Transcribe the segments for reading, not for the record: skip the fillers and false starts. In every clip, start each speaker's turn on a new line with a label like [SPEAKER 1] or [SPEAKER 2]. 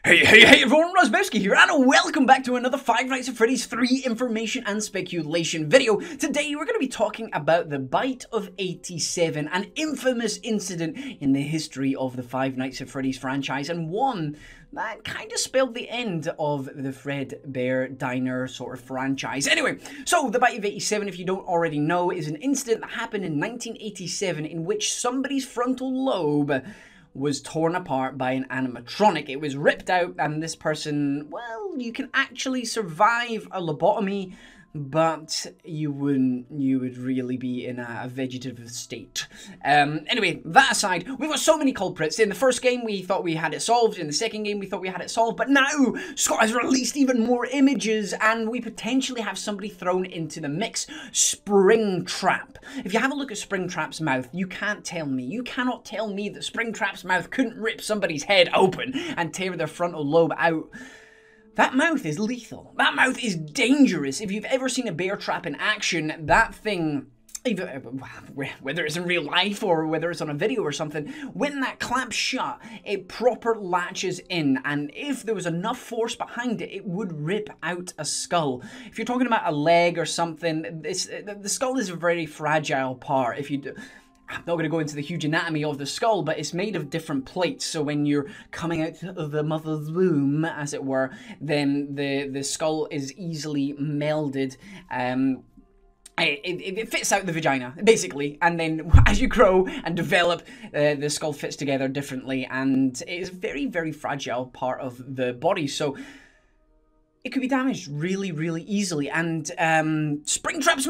[SPEAKER 1] Hey everyone, Rosbowski here, and welcome back to another Five Nights at Freddy's 3 information and speculation video. Today we're going to be talking about the Bite of 87, an infamous incident in the history of the Five Nights at Freddy's franchise, and one that kind of spelled the end of the Fred Bear Diner sort of franchise. Anyway, so the Bite of 87, if you don't already know, is an incident that happened in 1987 in which somebody's frontal lobe was torn apart by an animatronic. It was ripped out, and this person, well, you can actually survive a lobotomy, but you would really be in a vegetative state. Anyway, that aside, we've got so many culprits. In the first game, we thought we had it solved. In the second game, we thought we had it solved. But now, Scott has released even more images, and we potentially have somebody thrown into the mix. Springtrap. If you have a look at Springtrap's mouth, you cannot tell me that Springtrap's mouth couldn't rip somebody's head open and tear their frontal lobe out. That mouth is lethal. That mouth is dangerous. If you've ever seen a bear trap in action, that thing, whether it's in real life or whether it's on a video or something, when that clamps shut, it proper latches in, and if there was enough force behind it, it would rip out a skull. If you're talking about a leg or something, the skull is a very fragile part. I'm not going to go into the huge anatomy of the skull, but it's made of different plates, so when you're coming out of the mother's womb, as it were, then the skull is easily melded. It fits out the vagina, basically, and then as you grow and develop, the skull fits together differently, and it is a very, very fragile part of the body, so it could be damaged really, really easily, and Springtrap's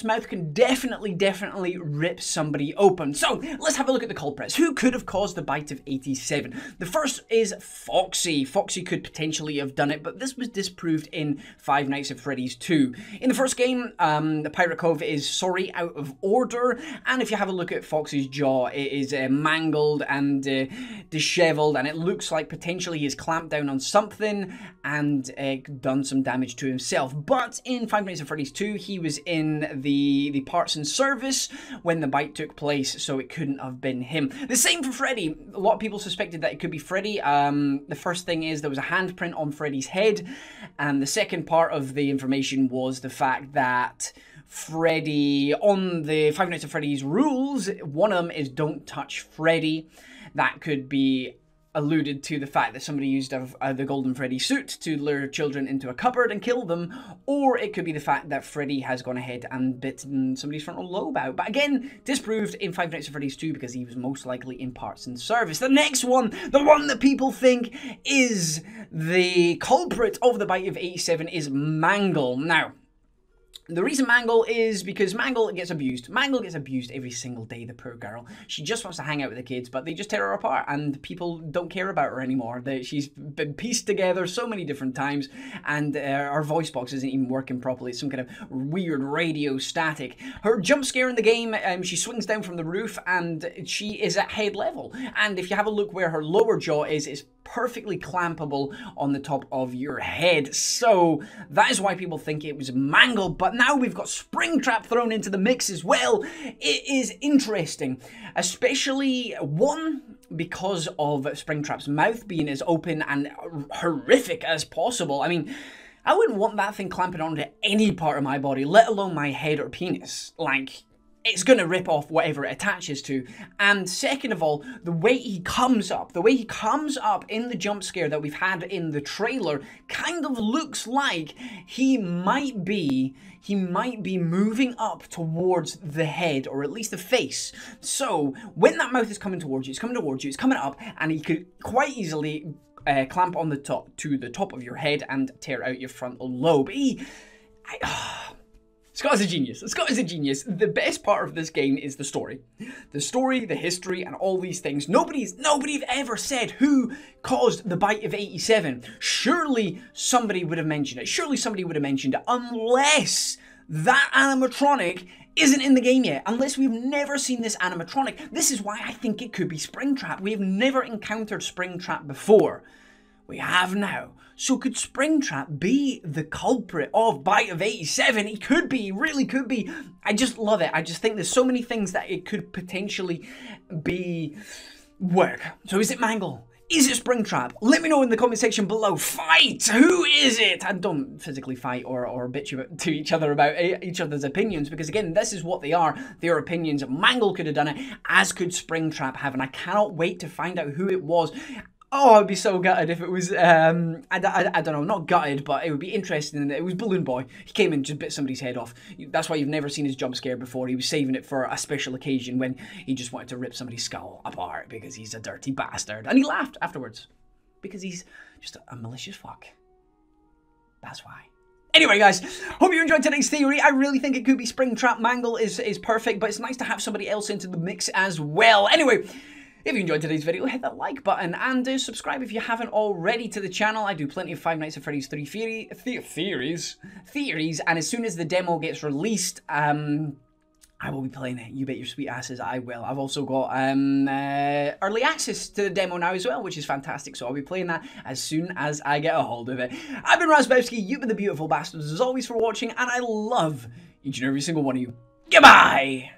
[SPEAKER 1] mouth can definitely rip somebody open. So let's have a look at the culprits. Who could have caused the Bite of 87? The first is Foxy. Foxy could potentially have done it, but this was disproved in Five Nights at Freddy's 2. In the first game, the Pirate Cove is sorry out of order, and if you have a look at Foxy's jaw, it is mangled and disheveled, and it looks like potentially he's clamped down on something and done some damage to himself. But in Five Nights at Freddy's 2, he was in the parts and service when the bite took place, so it couldn't have been him. The same for Freddy. A lot of people suspected that it could be Freddy. The first thing is there was a handprint on Freddy's head, and the second part of the information was the fact that Freddy, on the Five Nights at Freddy's rules, one of them is don't touch Freddy. That could be alluded to the fact that somebody used the Golden Freddy suit to lure children into a cupboard and kill them, or it could be the fact that Freddy has gone ahead and bitten somebody's frontal lobe out. But again, disproved in Five Nights at Freddy's 2 because he was most likely in parts and service. The next one, the one that people think is the culprit of the Bite of 87, is Mangle. Now, the reason Mangle is because Mangle gets abused. Mangle gets abused every single day, the poor girl. She just wants to hang out with the kids, but they just tear her apart, and people don't care about her anymore. She's been pieced together so many different times, and her voice box isn't even working properly. It's some kind of weird radio static. Her jump scare in the game, she swings down from the roof, and she is at head level. And if you have a look where her lower jaw is, it's perfectly clampable on the top of your head. So that is why people think it was Mangle. But now we've got Springtrap thrown into the mix as well. It is interesting, especially one, because of Springtrap's mouth being as open and horrific as possible. I mean, I wouldn't want that thing clamping onto any part of my body, let alone my head or penis. Like, it's going to rip off whatever it attaches to. And second of all, the way he comes up in the jump scare that we've had in the trailer kind of looks like he might be moving up towards the head, or at least the face. So when that mouth is coming towards you, it's coming up, and he could quite easily clamp on the top of your head and tear out your frontal lobe. Scott is a genius. Scott is a genius. The best part of this game is the story. The story, the history, and all these things. Nobody's ever said who caused the Bite of 87. Surely somebody would have mentioned it. Surely somebody would have mentioned it. Unless that animatronic isn't in the game yet. Unless we've never seen this animatronic. This is why I think it could be Springtrap. We have never encountered Springtrap before. We have now. So could Springtrap be the culprit of Bite of 87? He could be, he really could be. I just love it. I just think there's so many things that it could potentially be work. So is it Mangle? Is it Springtrap? Let me know in the comment section below. Fight! Who is it? And don't physically fight or bitch to each other about each other's opinions, because again, this is what they are. Their opinions. Mangle could have done it, as could Springtrap have, and I cannot wait to find out who it was. Oh, I'd be so gutted if it was, I don't know, not gutted, but it would be interesting. It was Balloon Boy. He came in and just bit somebody's head off. That's why you've never seen his jump scare before. He was saving it for a special occasion when he just wanted to rip somebody's skull apart because he's a dirty bastard. And he laughed afterwards because he's just a malicious fuck. That's why. Anyway, guys, hope you enjoyed today's theory. I really think it could be Springtrap. Mangle is perfect, but it's nice to have somebody else into the mix as well. Anyway, if you enjoyed today's video, hit that like button and subscribe if you haven't already to the channel. I do plenty of Five Nights at Freddy's 3 theories, and as soon as the demo gets released, I will be playing it. You bet your sweet asses I will. I've also got early access to the demo now as well, which is fantastic, so I'll be playing that as soon as I get a hold of it. I've been Razbowski, you've been the beautiful bastards as always for watching, and I love each and every single one of you. Goodbye!